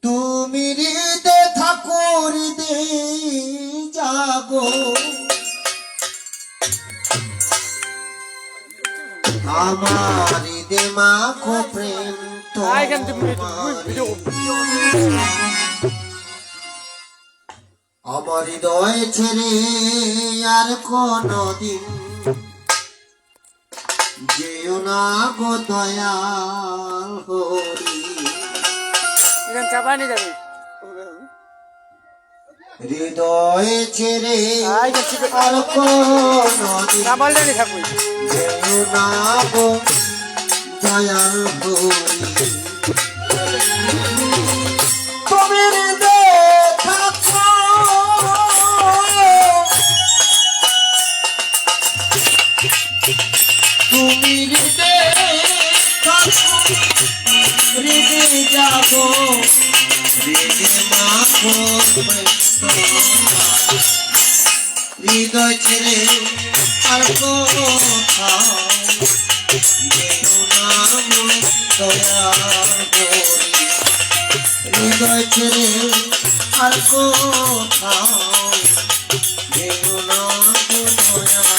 তুমি হৃদে ঠাকুর দে যাগো আমার হৃদে মাখো প্রেম আমার হৃদয় ছেড়ে আর কোনদিন যেও না গো দয়াল হরি হৃদয় ছেড়ে আর কোনদিন যেও না গো দয়াল হরি তুমি হৃদয়ে থাকো তুমি হৃদয়ে থাকো হৃদয়ে যাবো হৃদয়ে মাখো হৃদয় ছেড়ে আর কোথাও যেও না গো দয়াল হরি হৃদয় ছেড়ে আর কোথাও যেও না গো দয়াল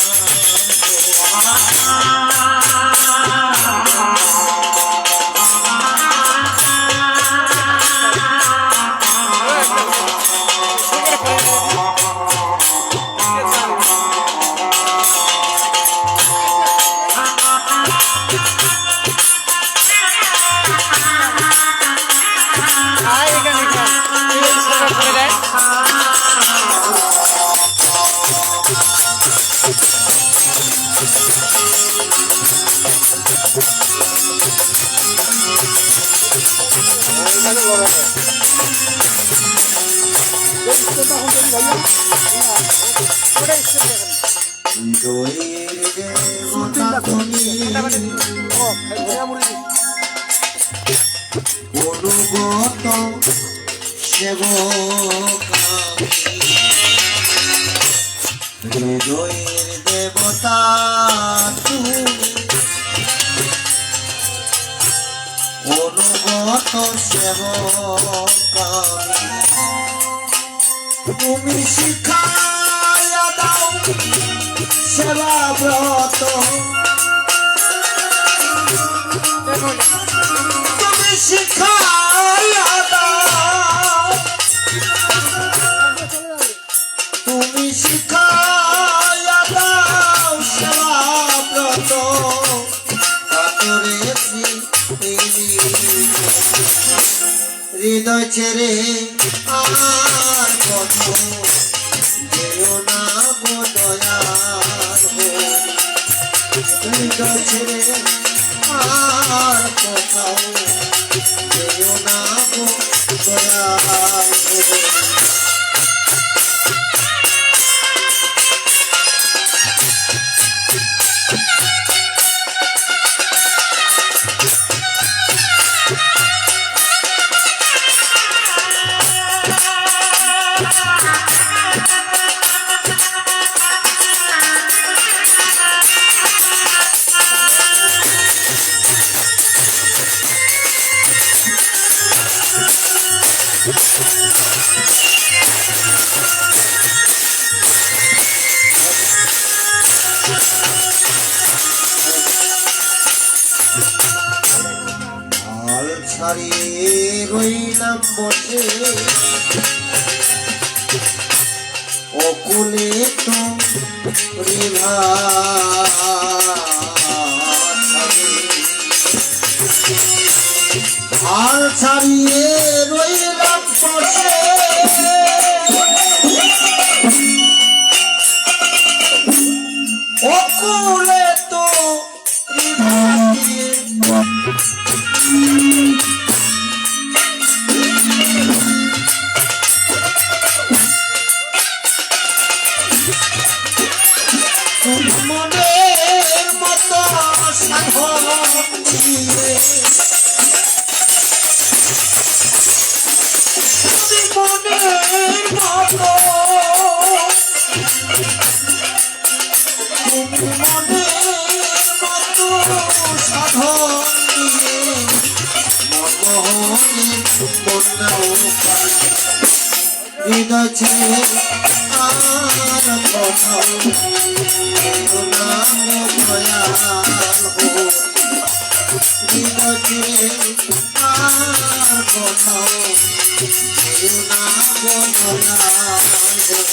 অনুগত সেবকামি হৃদয়ের দেবতা তুমি অনুগত সেবকামি তুমি শিখায়া দাও সেবা ব্রত তুমি শিখায়া দাও তুমি শিখায়া দাও সেবা ব্রত হৃদয় ছেড়ে আর কোথাও যেও না গো দয়াল হরি হৃদয় ছেড়ে আর কোথাও যেও না গো দয়াল হরি ছাড়িয়ে রইলাম বসে অকুলে তো হাল ছাড়িয়ে রইলাম বসে অকুলে তো মনের মতো সাধন দিয়ে মনের মতো তুমি মনে মতো সাধন দিয়ে মনমোহনে বন্যাও হৃদয় ছেড়ে আর কোথাও নাম দয়াল হরি হৃদয় ছেড়ে আর কোথাও নাম দয়াল হরি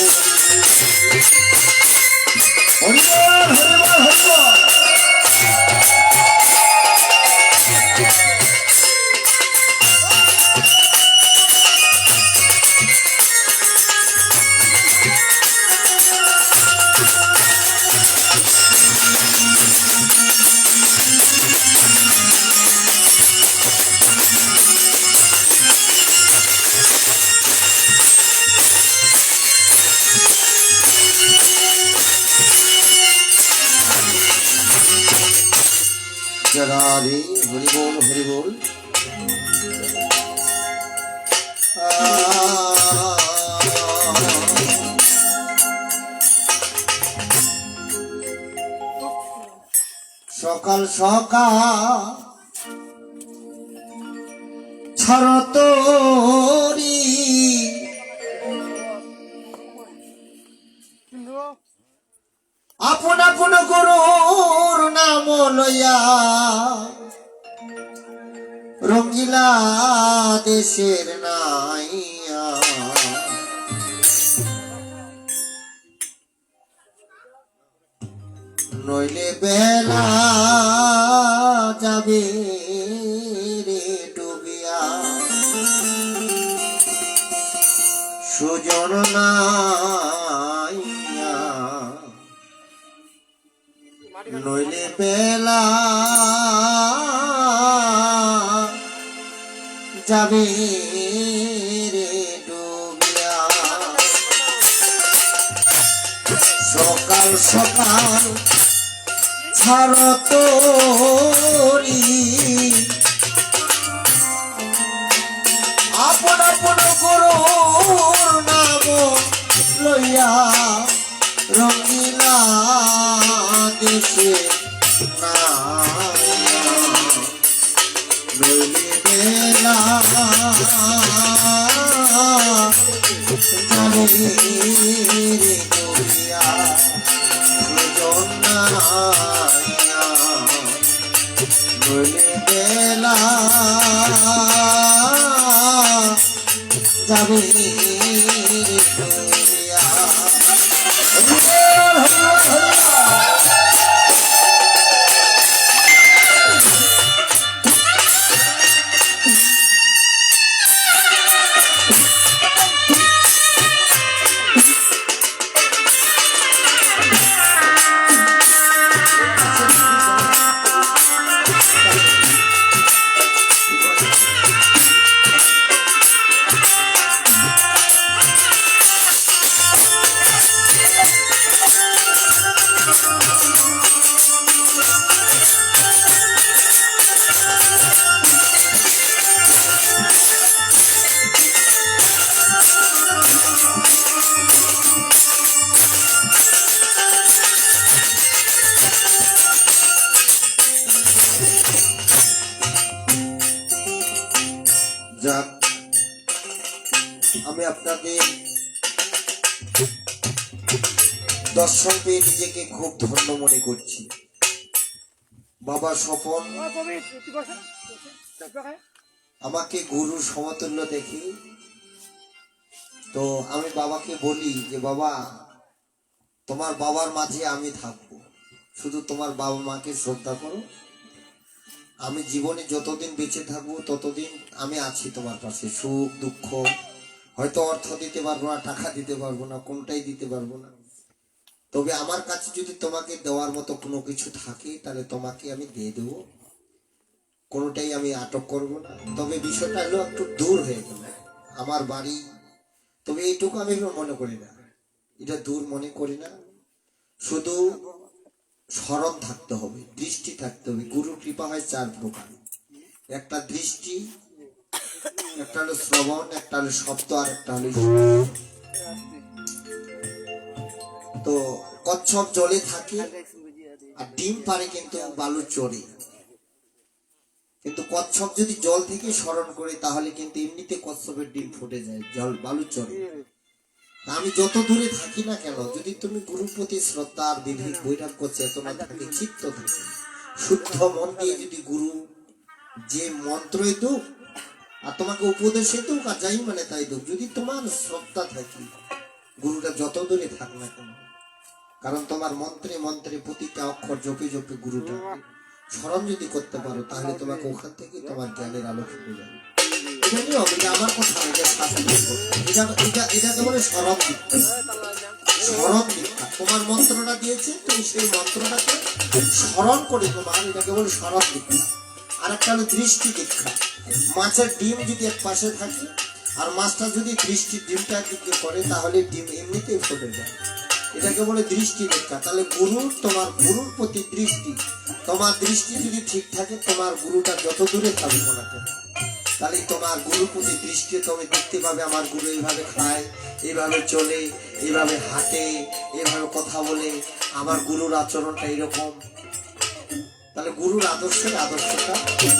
হরিবল হরিবল হরিবল। রাধে হরিবল হরিবল। সকাল সকাল ছাড় তোরি আপন আপন গুরুর নাম লইয়া রঙ্গিলা দেশের নাইয়া নইলে বেলা যাবে রে ডুবিয়া সুজন নাইয়া নইলে বেলা যাবে রে ডুবিয়া সকাল সকাল ছাড় তোরি আপন আপন গুরুর নাম লইয়া রঙ্গিলা দেশে নইলে বেলা যাবে রে ডুবিয়া সুজন নাইয়া নইলে বেলা যাবে রে ডুবিয়া। যাক, আমি আপনাদের দর্শন পেয়ে নিজেকে খুব ধন্য মনে করছি। বাবা স্বপন আমাকে গুরু সমতুল্য দেখি, তো আমি বাবাকে বলি যে বাবা, তোমার বাবার মাঝে আমি থাকবো, শুধু তোমার বাবা মাকে শ্রদ্ধা করো। আমি জীবনে যতদিন বেঁচে থাকবো ততদিন আমি আছি তোমার পাশে। সুখ দুঃখ, হয়তো অর্থ দিতে পারবো না, টাকা দিতে পারবো না, কোনটাই দিতে পারবো না, তবে আমার কাছে যদি তোমাকে দেওয়ার মতো কোনো কিছু থাকে তাহলে তোমাকে আমি দিয়ে দেবো, কোনোটাই আমি আটক করব না। তবে বিষয়টা হলো একটু দূর হয়ে গেল আমার বাড়ি, তবে এইটুকু আমি মনে করি না, এটা দূর মনে করি না। শুধু স্মরণ থাকতে হবে, দৃষ্টি থাকতে হবে। গুরু কৃপা হয় চার প্রকার, একটা দৃষ্টি, একটা হলো শ্রবণ, একটা হলো শব্দ, আর একটা হলো তো কচ্ছপ জলে থাকে আর ডিম পারে কিন্তু বালুর চরে। কিন্তু কচ্ছপ যদি জল থেকে স্মরণ করে তাহলে কিন্তু এমনিতে কচ্ছপের ডিম ফুটে যায় জল বালুর চরে। আমি যত দূরে থাকি না কেন, যদি তুমি গুরুর প্রতি শ্রদ্ধা আর বিবেক বৈরাগ্য চেতনা থাকে, চিত্ত থাকে, শুদ্ধ মন দিয়ে যদি গুরু যে মন্ত্রই দুক আর তোমাকে উপদেশে দুক আর যাই মানে তাই দুক, যদি তোমার শ্রদ্ধা থাকে, গুরুটা যত দূরে থাক না কেন, কারণ তোমার মন্ত্রে মন্ত্রে প্রতিটা অক্ষর জপে জপে গুরুটা স্মরণ যদি করতে পারো, তাহলে তোমাকে ওখান থেকে তোমার জ্ঞানের আলো ফুটে যাবে। আমার কথা এটাকে বলে স্মরণ দীক্ষা। স্মরণ দীক্ষা, তোমার মন্ত্রটা দিয়েছে, তুমি সেই মন্ত্রটাকে স্মরণ করে তোমার, এটাকে বলে স্মরণ দীক্ষা। আর একটা হলো দৃষ্টি দীক্ষা। মাছের ডিম যদি এক পাশে থাকে আর মাছটা যদি দৃষ্টির ডিমটা দিকে করে, তাহলে ডিম এমনিতেই ফুটে যায়, এটাকে বলে দৃষ্টি দীক্ষা। তাহলে তোমার গুরুর প্রতি দৃষ্টি, তোমার দৃষ্টি যদি ঠিক থাকে, তোমার গুরুটা যত দূরে থাকবো না কেন, তাহলে তোমার গুরুর প্রতি দৃষ্টি তুমি দেখতে পাবে, আমার গুরু এইভাবে খায়, এইভাবে চলে, এইভাবে হাঁটে, এইভাবে কথা বলে, আমার গুরুর আচরণটা এরকম। তাহলে গুরুর আদর্শটা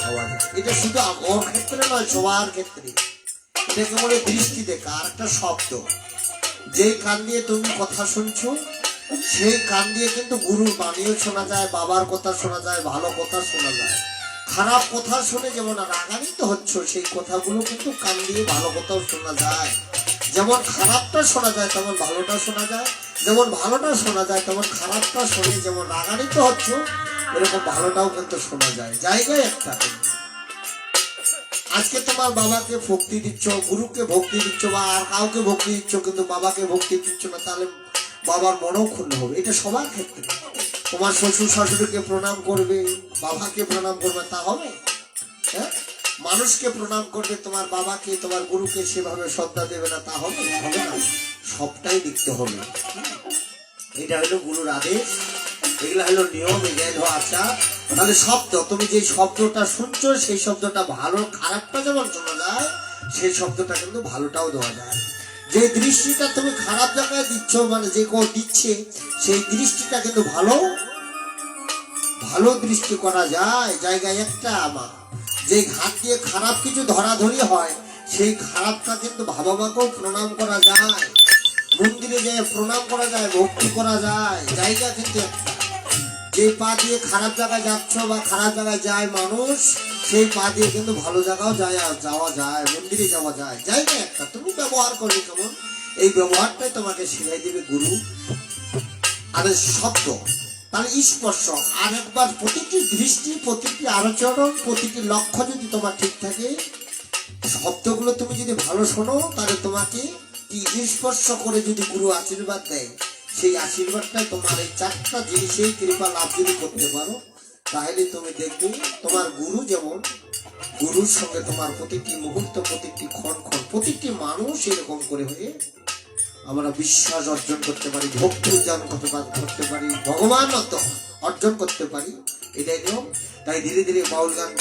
হওয়া যায়। এটা শুধু ওর ক্ষেত্রে নয়, সবার ক্ষেত্রে। এটাকে বলে দৃষ্টি দেখা। আর একটা শব্দ, যেই কান দিয়ে তুমি কথা শুনছো, সেই কান দিয়ে কিন্তু গুরুর বাণীও শোনা যায়, বাবার কথা শোনা যায়, ভালো কথা শোনা যায়। খারাপ কথা শুনে যেমন রাগান্বিত হচ্ছ, সেই কথাগুলো কিন্তু কান দিয়ে ভালো কথাও শোনা যায়। যেমন খারাপটা শোনা যায় তেমন ভালোটা শোনা যায়, যেমন ভালোটা শোনা যায় তেমন খারাপটা শুনে যেমন রাগান্বিত হচ্ছ, এরকম ভালোটাও কিন্তু শোনা যায়, জায়গায় একটা। আজকে তোমার বাবাকে ভক্তি দিচ্ছ, গুরুকে ভক্তি দিচ্ছ, বা আর কাউকে ভক্তি দিচ্ছ, কিন্তু বাবাকে ভক্তি দিচ্ছ না, তাহলে বাবার মনও ক্ষুণ্ণ হবে। এটা সবার ক্ষেত্রে। তোমার শ্বশুর শাশুড়িকে প্রণাম করবে, বাবাকে প্রণাম করবে, তা হবে? হ্যাঁ, মানুষকে প্রণাম করবে, তোমার বাবাকে তোমার গুরুকে সেভাবে শ্রদ্ধা দেবে না, তা হবে? হবে না। সবটাই দেখতে হবে। এটা হলো গুরুর আদেশ, এগুলা হলো নিয়ম, জ্ঞান ও আচার। তাহলে শব্দ, তুমি যে শব্দটা শুনছো, সেই শব্দটা ভালো খারাপটা যেমন শোনা যায়, সেই শব্দটা কিন্তু ভালোটাও দেওয়া যায়। যে দৃষ্টিটা তুমি খারাপ জায়গায় দিচ্ছ, মানে যে কেউ দিচ্ছে, সেই দৃষ্টিটা কিন্তু ভালো দৃষ্টি করা যায়, জায়গায় একটা। আমার যে ঘাট দিয়ে খারাপ কিছু ধরাধরি হয়, সেই খারাপটা কিন্তু ভাবাকেও প্রণাম করা যায়, মন্দিরে যেয়ে প্রণাম করা যায়, ভক্তি করা যায়, জায়গা কিন্তু একটা। যে পা দিয়ে খারাপ জায়গায় যাচ্ছ বা খারাপ জায়গায় যায় মানুষ, সেই পা দিয়ে কিন্তু ভালো জায়গাও যাওয়া যায়, মন্দিরে যাওয়া যায়, জায়গা একটা। তুমি ব্যবহার করবে কেমন, এই ব্যবহারটাই তোমাকে শিখাই দেবে গুরু। আর শব্দ, তাহলে স্পর্শ, আর একবার প্রতিটি দৃষ্টি, প্রতিটি আচরণ, প্রতিটি লক্ষ্য যদি তোমার ঠিক থাকে, শব্দগুলো তুমি যদি ভালো শোনো, তাহলে তোমাকে কি স্পর্শ করে যদি গুরু আশীর্বাদ দেয়, সেই আশীর্বাদটা তোমার এই চারটা জিনিসেই কৃপা লাভ যদি করতে পারো, তাহলে তুমি দেখবে তোমার গুরু যেমন, গুরুর সঙ্গে তোমার প্রতিটি মুহূর্ত, প্রতিটি ক্ষণ, প্রতিটি মানুষ এরকম করে হয়ে আমরা বিশ্বাস অর্জন করতে পারি, ভক্তি অর্জন করতে পারি, ভগবান অর্জন করতে পারি। এটাই নিয়ম। তাই ধীরে ধীরে বাউল গান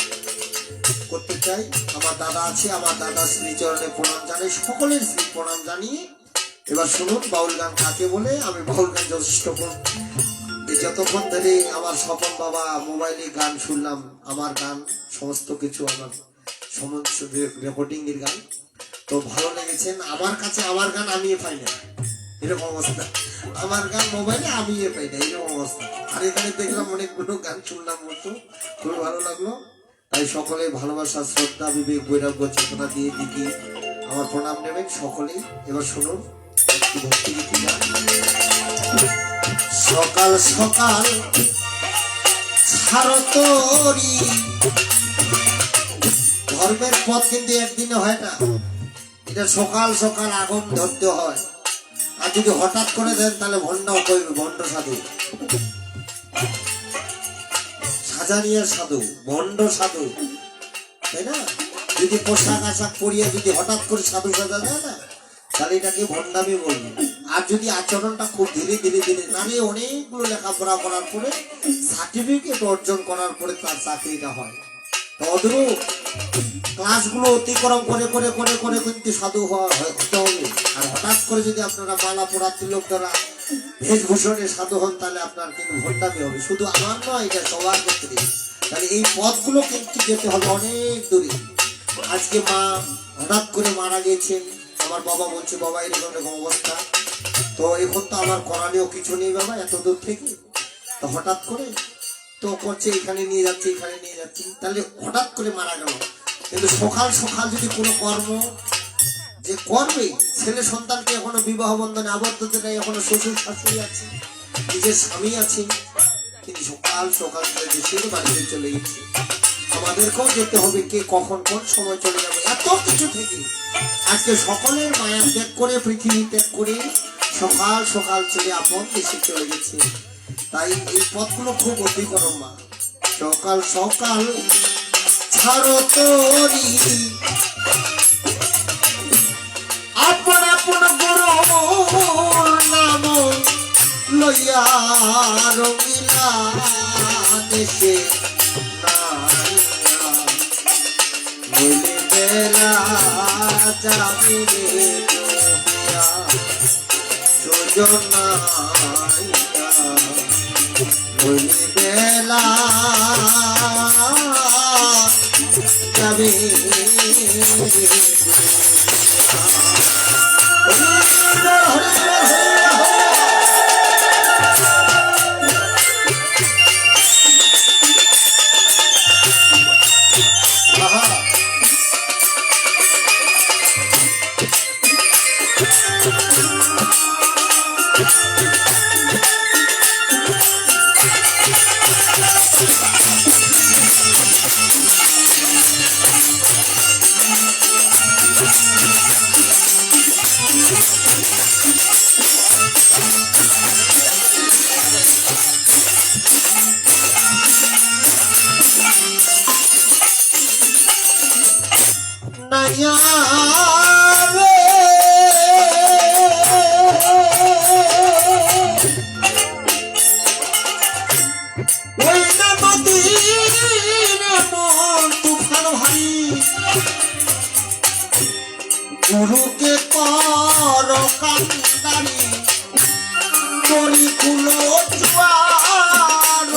করতে চাই। আমার দাদা আছে, আমার দাদা শ্রীচরণে প্রণাম জানাই, সকলের শ্রী প্রণাম জানিয়ে এবার শুনুন বাউল গান কাকে বলে। আমি বাউল গান যতক্ষণ ধরে আমার স্বপন বাবা মোবাইলে গান শুনলাম, আমার গান সমস্ত কিছু আমার সমস্ত রেকর্ডিং এর গান, তো ভালো লেগেছেন। আমার কাছে আমার গান আমি পাই না, এরকম অবস্থা। আমার গান মোবাইলে আমি পাই না, এরকম অবস্থা। আর এখানে দেখলাম অনেকগুলো গান শুনলাম, মতো খুবই ভালো লাগলো। তাই সকলে ভালোবাসা, শ্রদ্ধা, বিবেক, বৈরাগ্য চেতনা দিয়ে দিদি আমার প্রণাম নেবেন সকলেই। এবার শুনুন একটি ভক্তি গীতি গান। সকাল সকাল ছাড়তরি, ধর্মের পথ কিন্তু একদিনে হয় না, এটা সকাল সকাল আগুন ধরতে হয়। আর যদি হঠাৎ করে দেন তাহলে ভণ্ডও করবে, ভণ্ড সাধু, সাজানিয়া সাধু, ভণ্ড সাধু, তাই না? যদি পোশাক আশাক পরিয়ে যদি হঠাৎ করে সাধু সাজা যায় না, তাহলে এটাকে ভণ্ডামি বলবে। আর যদি আচরণটা খুব ধীরে ধীরে ধীরে, মানে অনেকগুলো লেখাপড়া করার পরে, সার্টিফিকেট অর্জন করার পরে তার চাকরিটা হয়। তদ্রূপ ক্লাসগুলো অতিক্রম করে করে করে করে কিন্তু সাধু হতে হবে। আর হঠাৎ করে যদি আপনারা মালা পড়া, তিলক দ্বারা বেশভূষণে সাধু হন, তাহলে আপনার কিন্তু ভণ্ডামি হবে। শুধু আমার নয়, এটা সবার ক্ষেত্রে। তাহলে এই পথগুলো কিন্তু যেতে হবে অনেক দূরে। আজকে মা হঠাৎ করে মারা গেছেন, আমার বাবা বলছে বাবা এরকম এরকম অবস্থা, তো এখন তো আমার করালেও কিছু নেই বাবা, এত দূর থেকে তো হঠাৎ করে তো করছে এখানে নিয়ে যাচ্ছে এখানে নিয়ে যাচ্ছে, তাহলে হঠাৎ করে মারা গেল। কিন্তু সকাল সকাল যদি কোনো কর্ম যে করবে, ছেলে সন্তানকে এখনো বিবাহ বন্ধনে আবদ্ধ নেই, এখনো শ্বশুর শাশুড়ি আছে, নিজের স্বামী আছে, তিনি সকাল সকাল করে দেশের বাড়িতে চলে গেছে। আমাদেরকেও যেতে হবে, কে কখন কোন সময় চলে যাবে, এত কিছু থেকে আজকে সকলের মায়া ত্যাগ করে পৃথিবী ত্যাগ করে সকাল সকাল চলে আপন দেশে চলে গেছে। তাই এই পথগুলো খুব অতিক্রম। মা সকাল সকাল ছাড়ো তোরি আপন আপন গুরুর নাম লইয়া রঙিলা দেশে বলে বেলা যাবি রে ডুবিয়া সুজনাইয়া বলে বেলা যাবি গুরুকে কর কান্দারি করি কুলো জোয়ার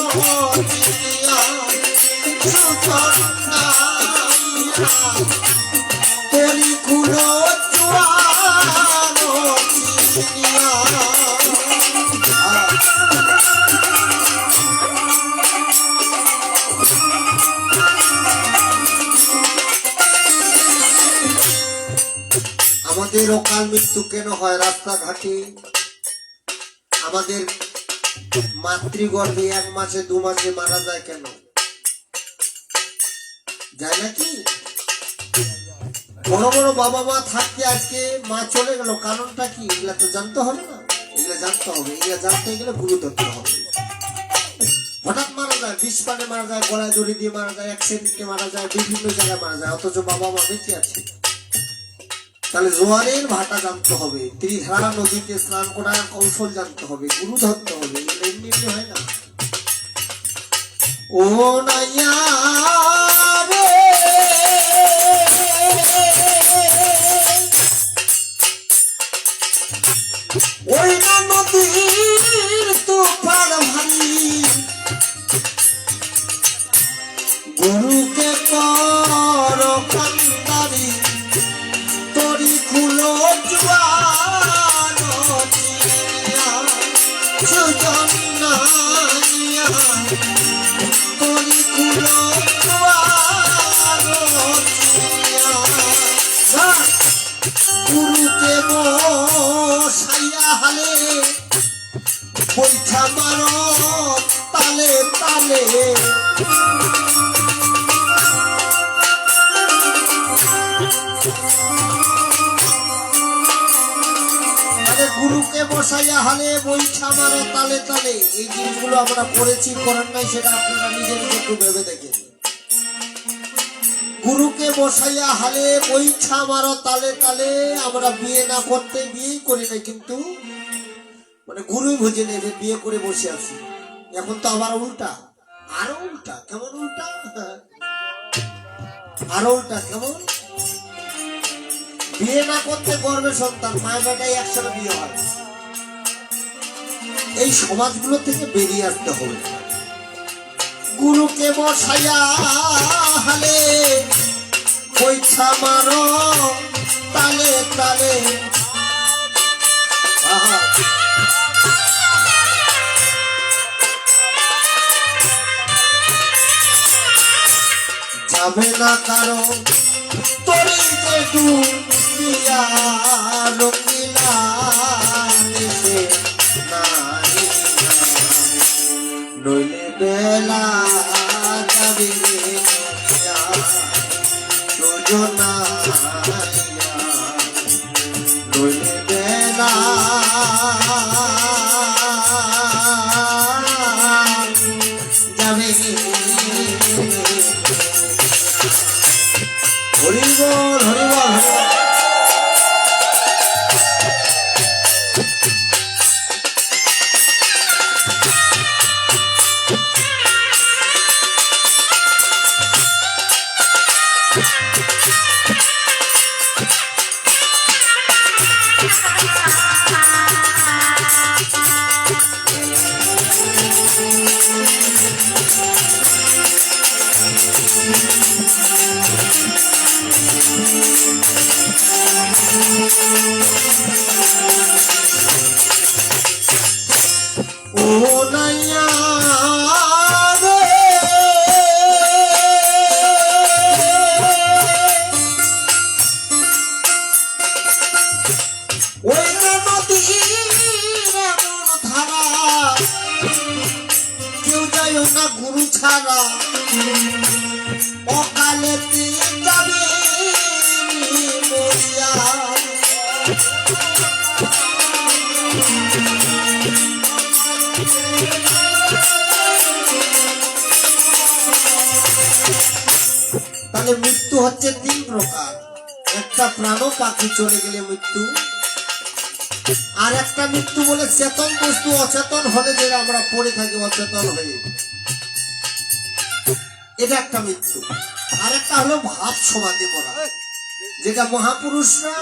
করি কুলো জোয়ার আমাদের অকাল মৃত্যু কেন হয় রাস্তাঘাটে? আমাদের মাতৃগর্ভে 1 মাসে 2 মাসে মারা যায় কেন? যায় নাকি? বড় বড় বাবা মা থাকতে আজকে মা চলে গেল, কারণটা কি? এগুলা তো জানতে হবে না, এগুলা জানতে হবে। এগুলা জানতে গেলে গুরু ধরতে হবে। হঠাৎ মারা যায়, বিষ পানে মারা যায়, গলায় দড়ি দিয়ে মারা যায়, অ্যাক্সিডেন্টে মারা যায়, বিভিন্ন জায়গায় মারা যায়, অথচ বাবা মা বেঁচে আছে। তাহলে জোয়ারের ভাটা জানতে হবে, ত্রিধারা নদীতে স্নান করার কৌশল জানতে হবে, গুরু ধরতে হবে। এমনি এমনি হয় না। ও নাইয়া রে ওই না নদীর তুফান ভারী, গুরুকে কর কান্দারি তরি খুলো জোয়ার সুজনাইয়া তরি খুলো জোয়ার গুরুকে বসাইয়া হালে বৈঠা মারো তালে তালে গুরুকে বসাইয়া হালে বৈঠা মারো তালে তালে। এই জিনিসগুলো আমরা পড়েছি, করেন নাই, সেটা আপনারা নিজের একটু ভেবে দেখেন। গুরুকে বসাইয়া হালে বৈঠা মারো তালে তালে। আমরা বিয়ে না করতে বিয়েই করি না, কিন্তু মানে গুরুই বুঝে নেবে বিয়ে করে বসে আছি। এখন তো আবার উল্টা, আরো উল্টা। কেমন উল্টা? আরো উল্টা কেমন? বিয়ে না করতে গর্ভে সন্তান, মায়ের বেটাই একসাথে বিয়ে হয়। এই সমাজগুলো থেকে বেরিয়ে আসতে হবে। গুরুকে বসাইয়া হালে পয়সা মারো তালে তালে, যাবে না কারো তরি যে ডুবিয়া রঙিলা দেশে নাই নইলে বেলা যাবে যোজনা নইলে বেলা যাবে। হরিবল হরিবল। গুরু ছাড়া অকালেতে যাবে মরিয়া, তাহলে মৃত্যু হচ্ছে তিন প্রকার। একটা প্রাণ পাখি চলে গেলে মৃত্যু, আর একটা মৃত্যু বলে চেতন বস্তু অচেতন হলে যে আমরা পড়ে থাকি অচেতন হয়ে, এটা একটা মৃত্যু। আর একটা হলো ভাব সমাধি করা, যেটা মহাপুরুষরা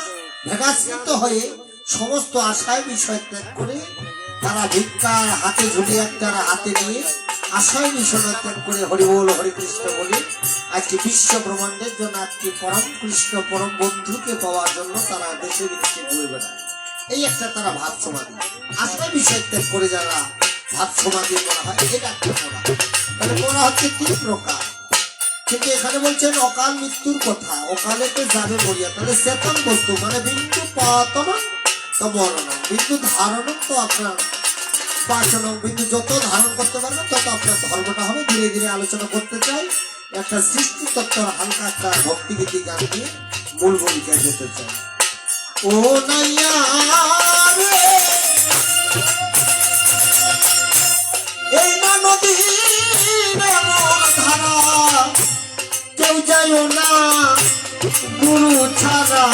ভেগাশ্রিত হয়ে সমস্ত আশায় বিষয় ত্যাগ করে তারা ভিক্ষার হাতে ঝুলিয়ে তারা হাতে নিয়ে আশায় বিষয় ত্যাগ করে হরি বল হরে কৃষ্ণ বলে আজকে বিশ্ব ব্রহ্মাণ্ডের জন্য আজকে পরম কৃষ্ণ পরম বন্ধুকে পাওয়ার জন্য তারা দেশে বিদেশে ঘুরে বেড়ায়। এই একটা তারা ভাব সমাধি, আশায় বিষয় ত্যাগ করে যারা ভাব সমাধি করা হয়, এটা একটা করা। তাহলে করা হচ্ছে তিন প্রকার। কিন্তু এখানে বলছেন অকাল মৃত্যুর কথা, অকালেতে যাবে মরিয়া। তাহলে চেতন বস্তু মানে বিন্দু পতনম তো মরণম, বিন্দু ধারণম তো আপনার পাচনম, বিন্দু যত ধারণ করতে পারবেন তত আপনার ধর্মটা হবে। ধীরে ধীরে আলোচনা করতে চাই, একটা সৃষ্টি তত্ত্বর হালকা একটা ভক্তিগীতি গান দিয়ে মূল ভূমিকায় যেতে চাই। ও নাইয়া রে এই না নদী ধারা, কেউ যাইও না গুরু ছাড়া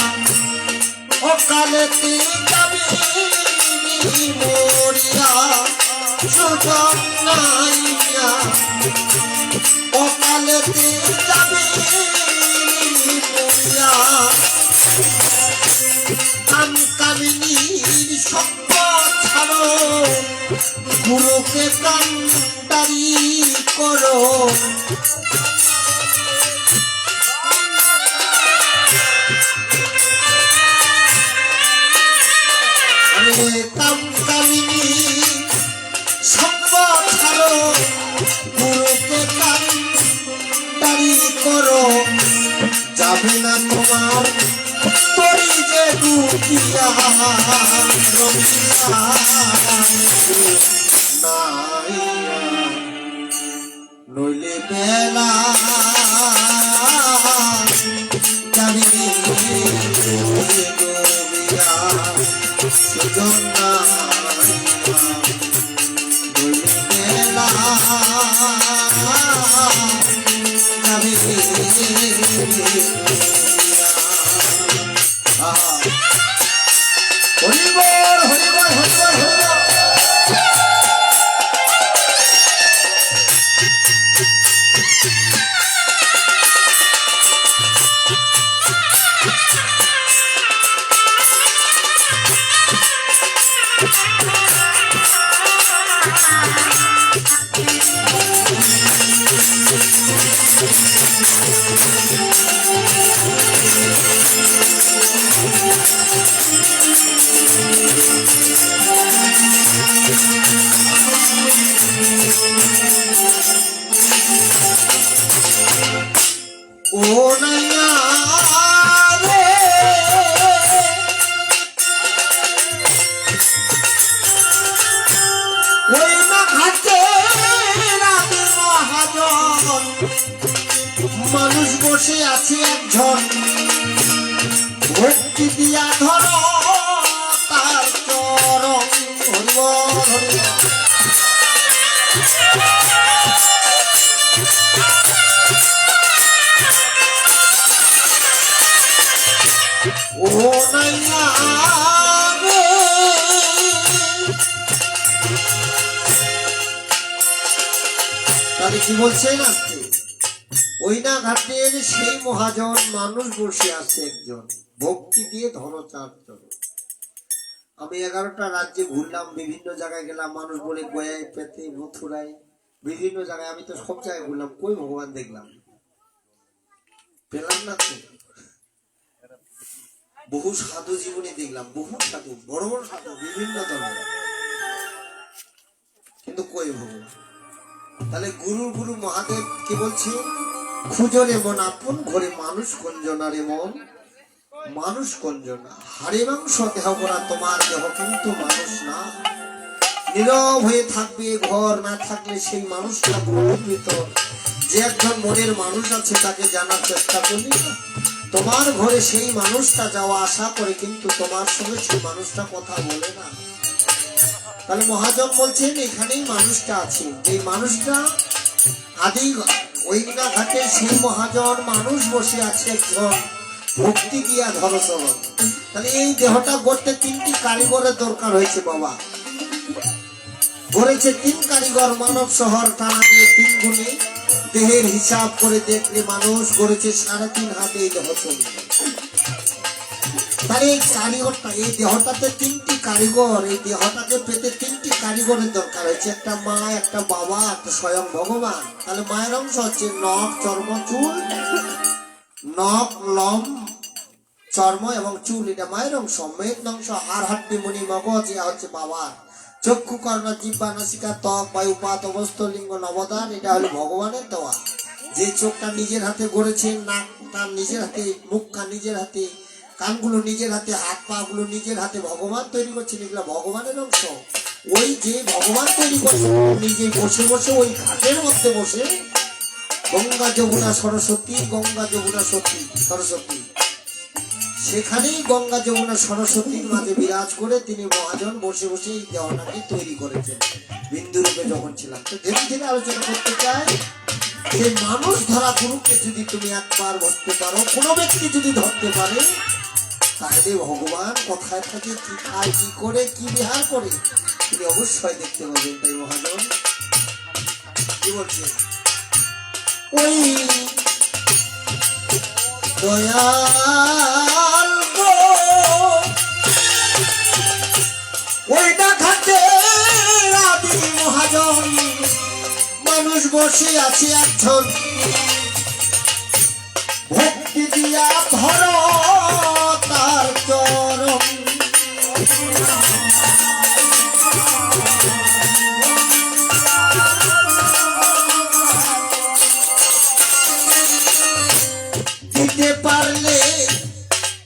অকালেতে যাবে মরিয়া, সুযোগ নাইয়া অকালেতে যাবে মরিয়া। কামিনীর সঙ্গ ছাড়ো গুরুকে কান্ডারি করো, কামিনী সঙ্গ ছাড়ো গুরুকে কান্ডারি করো, যাবে না তোমার তরি যে ডুবিয়া রঙিলা নাইয়া নইলে বেলা যাবে ডুবিয়া সুজন নাইয়া নইলে বেলা যাবে হরিবল হরিবল হরিবল হরিবল। মানুষ বসে আছে একজন, ভক্তি দিয়া ধরো তার চরণ। হরিবল হরিবল। ও নাইয়া রে, তাহলে কি বলছেন আজকে? ওই না ঘাটের সেই মহাজন মানুষ বসে আছে একজন, ভক্তি দিয়ে ধরো চার চরণ। আমি 11টা রাজ্যে ঘুরলাম, বিভিন্ন জায়গায় গেলাম, মানুষ বলে গয়ায়, পেতে, মথুরায়, বিভিন্ন জায়গায়। আমি তো সব জায়গায় ঘুরলাম, কই ভগবান দেখলাম? পেলাম না তো। বহু সাধু জীবনে দেখলাম, বহু সাধু, বড় বড় সাধু, বিভিন্ন ধরনের, কিন্তু কই ভগবান? তাহলে গুরু গুরু মহাদেব কি বলছে? খুঁজো রে মন আপন ঘরে, মানুষ কঞ্জনা রে মন, মানুষ কঞ্জনা। হাড়ে মাংস দেহ করা তোমার দেহ, কিন্তু মানুষ না। নীরব হয়ে থাকবে, ঘর না থাকলে সেই মানুষটা প্রকৃত যে একজন মনের মানুষ আছে তাকে জানার চেষ্টা করলি না। তোমার ঘরে সেই মানুষটা যাওয়া আশা করে, কিন্তু তোমার সঙ্গে সেই মানুষটা কথা বলে না। তাহলে মহাজন বলছেন এখানেই মানুষটা আছে, এই মানুষটা আদি ওই না ঘাটে সেই মহাজন মানুষ বসে আছে একজন, ভক্তি দিয়া ধরো চরণ। তাহলে এই দেহটা গড়তে 3টি কারিগরের দরকার হয়েছে বাবা। গড়েছে 3 কারিগর, মানব শহর টানা দিয়ে 3 গুণে। দেহের হিসাব করে দেখলে মানুষ গড়েছে 3.5 হাতে এই দেহ চলবে। তাহলে এই কারিগরটা, এই দেহটাতে 3টি কারিগর, এই দেহটাকে পেতে 3টি কারিগরের দরকার হয়েছে, একটা মা, একটা বাবা, একটা স্বয়ং ভগবান। তাহলে মায়ের অংশ হচ্ছে নখ, চর্ম, চুল। নখ, লম, চর্ম এবং চুল, এটা মায়ের অংশ। মেয়ের অংশ হাড়, হাড্ডি, মণি, মগজ, ইয়া হচ্ছে বাবার। চক্ষু, কর্ণ, জিহ্বা, নাসিকা, ত্বক, বায়ু, পাত, অবস্থ, লিঙ্গ, নবদান, এটা হলো ভগবানের দেওয়া। যে চোখটা নিজের হাতে গড়েছেন, নাকটা নিজের হাতে, মুখটা নিজের হাতে, কানগুলো নিজের হাতে, হাত পা গুলো নিজের হাতে ভগবান তৈরি করছেন, এগুলো ভগবানের অংশ। ওই যে ভগবান তৈরি করছেন, নিজে বসে বসে ওই ঘাটের মধ্যে বসে গঙ্গা যমুনা সরস্বতী, গঙ্গা যমুনা সরস্বতী, সেখানেই গঙ্গা যমুনা সরস্বতীর মাঝে বিরাজ করে তিনি মহাজন বসে বসে এই দেহটাকে তৈরি করেছেন বিন্দু রূপে যখন ছিলাম। তো ধীরে ধীরে আলোচনা করতে চাই, যে মানুষ ধরা গুরুকে যদি তুমি একবার ধরতে পারো, কোনো ব্যক্তি যদি ধরতে পারে, তাহলে ভগবান কোথায় থাকে, কি খায়, কি করে, কি বিহার করে, তিনি অবশ্যই দেখতে পাবেন। তাই মহাজন কি বলছেন? ওই দয়াল গো, ওই না ঘাটে আদি মহাজন মানুষ বসে আছে একজন, ভক্তি দিয়া ধরো তার চরণ। দিতে পারলে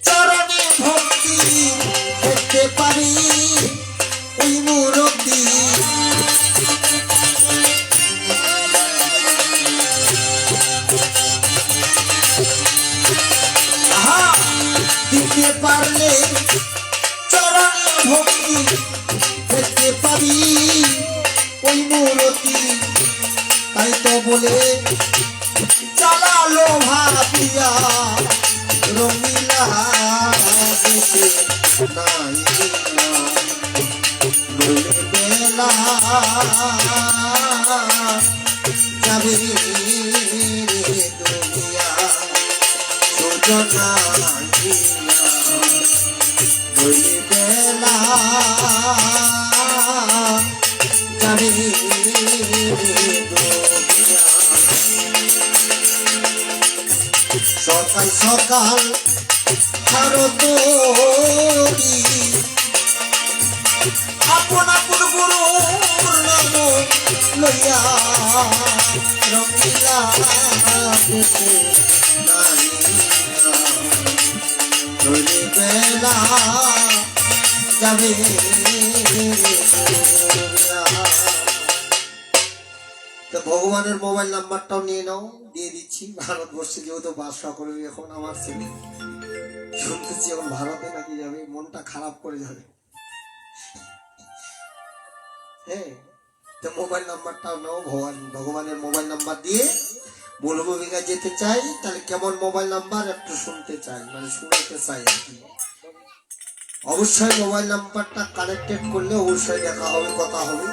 চরণে ভক্তি, দেখতে পারি ওই মূরতি। দিতে পারলে চরণে ভক্তি, দেখতে পাবি ওই মূরতি। তাই তো বলে চালালো ভাবিয়া রঙিলা দেশে নাইলা, নইলে বেলা যাবে রে দুনিয়া সুজনা নিয়া, নইলে বেলা যাবে রে দুনিয়া। সকাল সকাল ভারতী আপন আপন গুরুর নাম লইয়া রঙিলা দেশে নাইয়া, নইলে বেলা যাবে দুনিয়া। তো ভগবানের মোবাইল নাম্বারটাও নিয়ে নাও, দিয়ে দিচ্ছি। ভারতবর্ষে যেহেতু বাস করে এখন আমার ছেলে, শুনতেছি এখন ভারতে নাকি যাবে, মনটা খারাপ করে যাবে। হ্যাঁ, তো মোবাইল নাম্বারটাও নাও, ভগবানের মোবাইল নাম্বার দিয়ে মূলভূমিকা যেতে চাই। তাহলে কেমন মোবাইল নাম্বার একটু শুনতে চাই, মানে শুনতে চাই আর কি। অবশ্যই মোবাইল নাম্বারটা কানেক্টেড করলে অবশ্যই দেখা হবে, কথা হবে।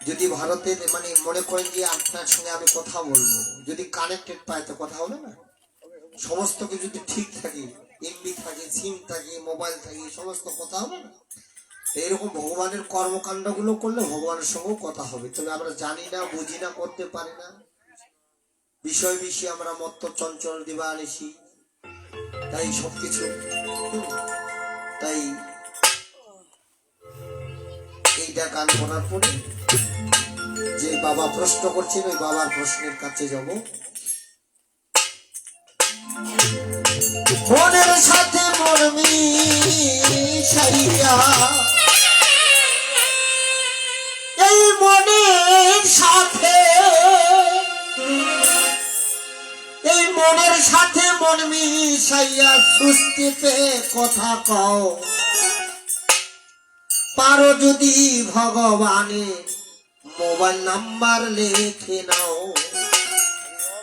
যদি ভারতে মানে মনে করেন যে আপনার সঙ্গে আমি কথা বলবো, যদি কানেক্টেড পাই তো কথা হবে না। সমস্ত কিছু যদি ঠিক থাকে, এমবি থাকে, সিম থাকে, মোবাইল থাকে, সমস্ত কথা হবে না। এরকম ভগবানের কর্মকাণ্ড গুলো করলে ভগবানের সঙ্গেও কথা হবে। তবে আমরা জানি না, বুঝি না, করতে পারি না, বিষয় বিষয়ে আমরা মত্ত চঞ্চল দিবা আনিসি, তাই সবকিছু। তাই এইটা গান করার পরে যে বাবা প্রশ্ন করছেন, ওই বাবার প্রশ্নের কাছে যাব। মনের সাথে মন মিশাইয়া, এই মনের সাথে, এই মনের সাথে মন মিশাইয়া সুস্থিতে কথা কও, পারো যদি ভগবানের মোবাইল নাম্বার লিখে নাও।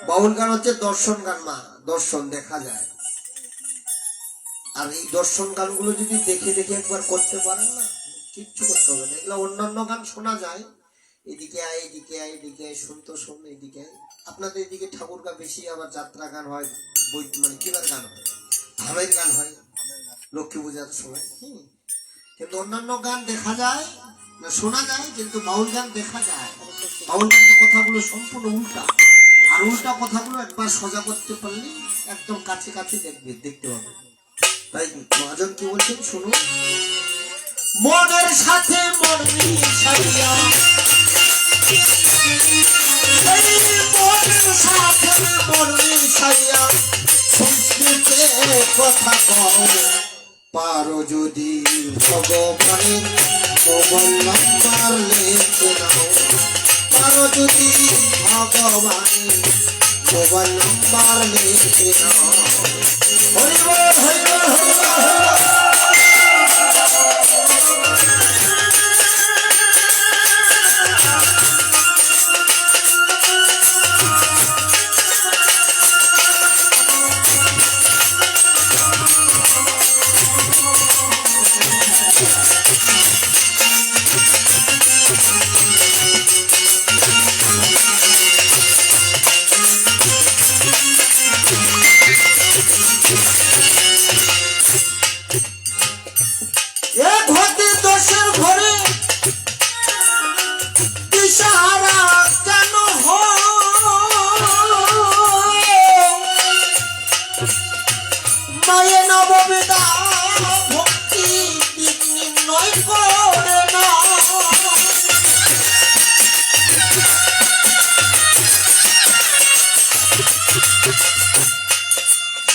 বাউল গান হচ্ছে দর্শন গান, মা দর্শন দেখা যায়। আর এই দর্শন গানগুলো যদি দেখে দেখে একবার করতে পারেন না, কিচ্ছু করতে হবে না। এগুলো অন্যান্য গান শোনা যায়, এদিকে আয় এদিকে আয় এদিকে আয়, শুনতো শোন এদিকে আয়। আপনাদের এদিকে ঠাকুর গান বেশি, আবার যাত্রা গান হয়, বই মানে কিবার গান হয়, ধামের গান হয় লক্ষ্মী পূজার সময়। কিন্তু অন্যান্য গান দেখা যায় না, শোনা যায়, কিন্তু বাউল গান দেখা যায়। বাউল গানের কথাগুলো সম্পূর্ণ উল্টা, আর উল্টা কথাগুলো একবার সোজা করতে পারলে একদম কাছে কাছে দেখতে হবে। তাই মহাজন কি বলছেন শুনুন। মনের সাথে মন মিশাইয়া, মনের সাথে মন মিশাইয়া সংস্কৃতে কথা কও, পারো যদি ভগবানের মোবাইল নাম্বার লিখে নাও, পারো যদি ভগবানের মোবাইল নাম্বার লিখে নাও। হরি বল হরি বল হরি বল হরি বল।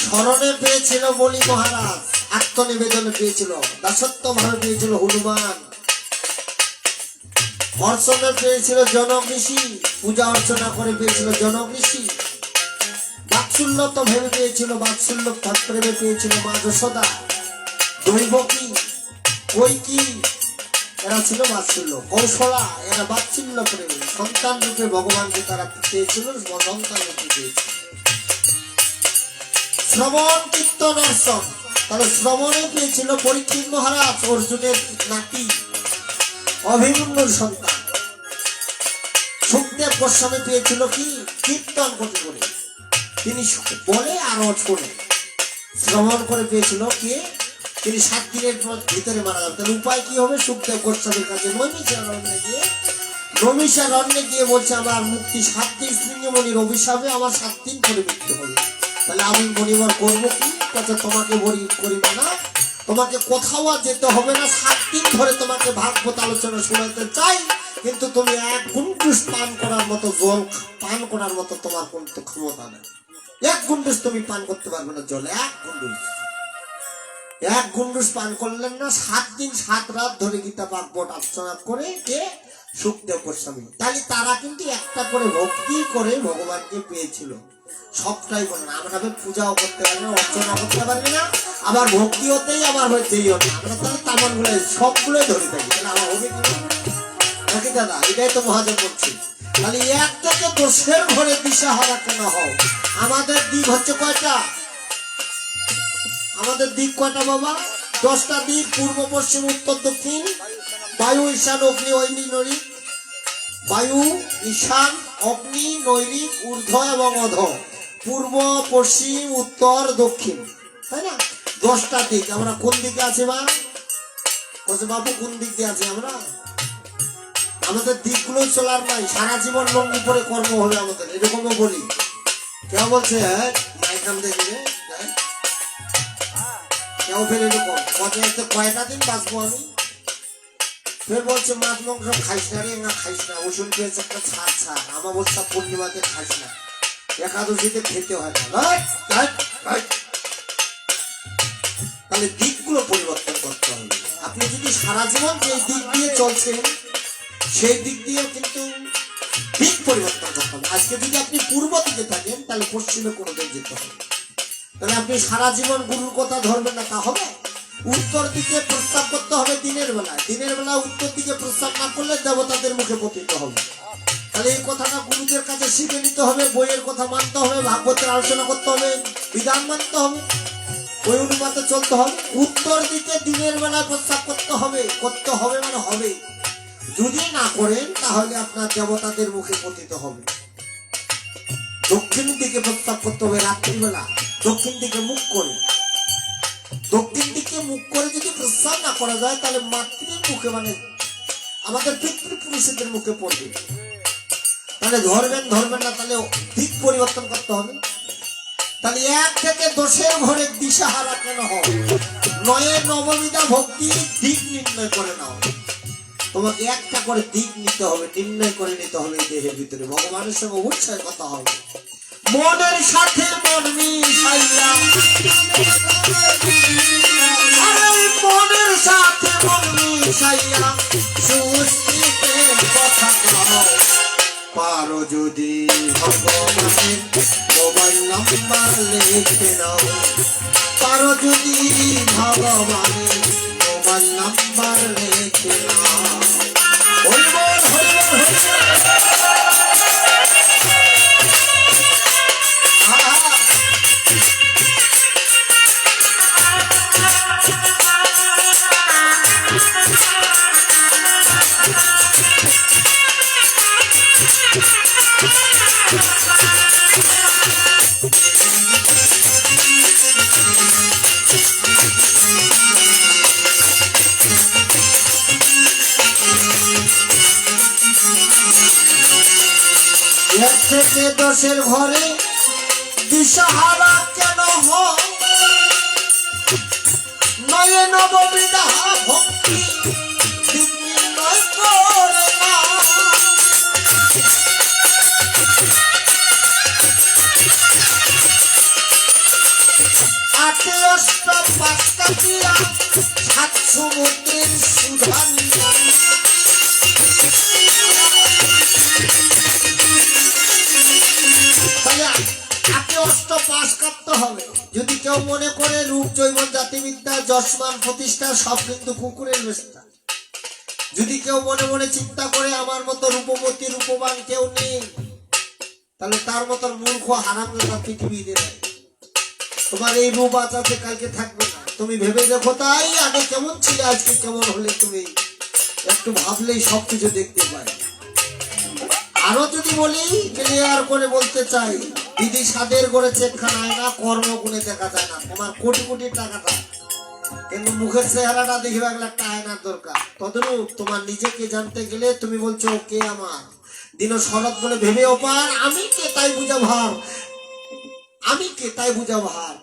স্মরণে পেয়েছিল বলি মহারাজ, আত্মনিবেদনে পেয়েছিল, দাসত্ব ভাবে পেয়েছিল হনুমান, অর্চনা পেয়েছিল জনক ঋষি, পূজা অর্চনা করে পেয়েছিল জনক ঋষি, বাৎসল্য তো ভেবে পেয়েছিল, বাৎসল্য প্রেমে পেয়েছিল মা যশোদা, দৈবকী কৈকি, এরা ছিল বাৎসল্য, কৌশলা এরা বাৎসল্য প্রেমী, সন্তান রূপে ভগবানকে তারা পেয়েছিল, সন্তান রূপে পেয়েছিল। শ্রবণ কীর্তন অর্চন, তাহলে শ্রবণে পেয়েছিল পরীক্ষিত মহারাজ, অর্জুনের নাতি, অভিমন্যুর সন্তান। সুখদেব গোস্বামী পেয়েছিল কি কীর্তন করতে করে, তিনি বলে আর শোনে, শ্রবণ করে পেয়েছিল কে, তিনি 7 দিনের ভিতরে মারা যাবেন। তাহলে উপায় কি হবে, সুখদেব গোস্বামীর কাছে নৈমিষারণ্যে গিয়ে বলছে আমার মুক্তি 7 দিন, শৃঙ্গমণির অভিশাপে আমার 7 দিন করে মৃত্যু হবে। তাহলে আমি মরিবার করবো কি, তোমাকে বলি করিবে না, তোমাকে কোথাও আর যেতে হবে না, 7 দিন ধরে তোমাকে ভাগবত আলোচনা শোনাতে চাই, কিন্তু তুমি 1 গুন্ডুস পান করার মতো জল পান করার মতো তোমার কোন ক্ষমতা নেই। 1 গুন্ডুস তুমি পান করতে পারবে না জল, 1 গুন্ডুস পান করলেন না, 7 দিন 7 রাত ধরে গীতা ভাগবত আলোচনা করে কে সুখদেব গোস্বামী। তাহলে তারা কিন্তু একটা করে ভক্তি করে ভগবানকে পেয়েছিল। সবটাই বলেন আমরা পূজাও করতে পারি না, অর্চনা করতে পারি না, আবার ভক্তি হতেই আবার হচ্ছেইও না। আমরা তাহলে তামান গুলো সবগুলোই ধরে থাকি, তাহলে আমার হবে কি নাকি দাদা? এটাই তো মহাজন করছি। তাহলে এক থেকে দোষের ঘরে দিশাহারা কেন হও? আমাদের দিক হচ্ছে কয়টা? আমাদের দিক কয়টা বাবা? 10টা দিক, পূর্ব পশ্চিম উত্তর দক্ষিণ, বায়ু ঈশান অগ্নি ঐনি নৈরিক। বায়ু ঈশান অগ্নি নৈরিক ঊর্ধ্ব এবং অধ, পূর্ব পশ্চিম উত্তর দক্ষিণ, তাই না? 10টা দিক। আমরা কোন দিকে আছি বা বাবু? কোন দিক দিয়ে আছি আমরা? আমাদের দিকগুলো চলার নাই, সারা জীবন লঙ্গি পরে কর্ম হবে আমাদের, এরকমও বলি। কেউ বলছে হ্যাঁ মাইকাম দেখবে, কেউ ফের এরকম কয়টা দিন বাঁচবো আমি, ফের বলছে মাছ মাংস খাইস না রে, না খাইস না, ওষুধ পেয়েছে একটা ছাড় ছাড়, আমাবস্যা পূর্ণিমাতে খাইস না, একাদশীতে খেতে হয় না। তাহলে দিকগুলো পরিবর্তন করতে হবে। আপনি যদি সারা জীবন যে দিক দিয়ে চলছেন সেই দিক দিয়ে কিন্তু দিক পরিবর্তন করতে হবে। আজকে যদি আপনি পূর্ব দিকে থাকেন তাহলে পশ্চিমে কোনোদিন যেতে হবে। তাহলে আপনি সারা জীবন গুরুর কথা ধরবেন না, তা হবে? উত্তর দিকে প্রস্তাব করতে হবে দিনের বেলা, দিনের বেলা উত্তর দিকে প্রস্তাব না করলে দেবতাদের মুখে পতিত হবে। তাহলে এই কথাটা গুরুদের কাছে শিখে নিতে হবে, বইয়ের কথা মানতে হবে, ভাগবতের আলোচনা করতে হবে, বিধান মানতে হবে, ওই অনুপাতে চলতে হবে। উত্তর দিকে দিনের বেলা প্রস্তাব করতে হবে, করতে হবে মানে হবে। যদি না করেন তাহলে আপনার দেবতাদের মুখে পতিত হবে। দক্ষিণ দিকে প্রস্তাব করতে হবে রাত্রিবেলা, দক্ষিণ দিকে মুখ করে। দক্ষিণ দিকে মুখ করে যদি প্রস্তাব না করা যায় তাহলে মাতৃর মুখে মানে আমাদের পিতৃপুরুষদের মুখে পড়বে। তাহলে ধরবেন না, তাহলে দিক পরিবর্তন করতে হবে। তাহলে 1 থেকে 10-এর ঘরে দিশাহারা কেন হয়? 9 নববিধা ভক্তি দিক নির্ণয় করে নাও। তোমাকে একটা করে দিক নিতে হবে, নির্ণয় করে নিতে হবে। এই দেহের ভিতরে ভগবানের সঙ্গে অবশ্যই কথা হবে। মনের সাথে মন মিশাইয়া, মনের সাথে মন মিশাইয়া সুস্থিতে কথা কও। পারো যদি ভগবানের মোবাইল নাম্বার লিখে নাও, পারো যদি ভগবানের মোবাইল নাম্বার লিখে নাও। এক থেকে 10-এর ঘরে দিশাহারা কেন হয়? 9 নববিধা ভক্তি দিক নির্ণয় করে না। 8 অষ্ট 5 কাটিয়া 7 সমুদ্রের সুধা নিয়া। যদি কেউ মনে করে রূপ জৈবন জাতিবিদ্যা যশমান প্রতিষ্ঠা সব কিন্তু কুকুরের বেস্তা, যদি কেউ মনে মনে চিন্তা করে আমার মতো রূপবতী রূপবান কেউ নেই, তাহলে তার মতো মূর্খ হারামজাদা পৃথিবীতে নাই। তোমার এই রূপ আজ আছে কালকে থাকবে না, তুমি ভেবে দেখো। তাই আগে কেমন ছিলে আজকে কেমন হলে তুমি একটু ভাবলেই সবকিছু দেখতে পাই। আরো যদি বলি ক্লিয়ার করে বলতে চাই, দিদি সাদের গড়েছে একখানা আয়না, কর্ম গুণে দেখা যায় না। তোমার কোটি কোটি টাকাটা কিন্তু মুখের চেহারাটা দেখবে একটা আয়নার দরকার। তদরূপ তোমার নিজেকে জানতে গেলে তুমি বলছো কে আমার দিন শরৎ বলে ভেবেও পার, আমি কে তাই বুঝা ভার, আমি কে তাই বুঝা ভার,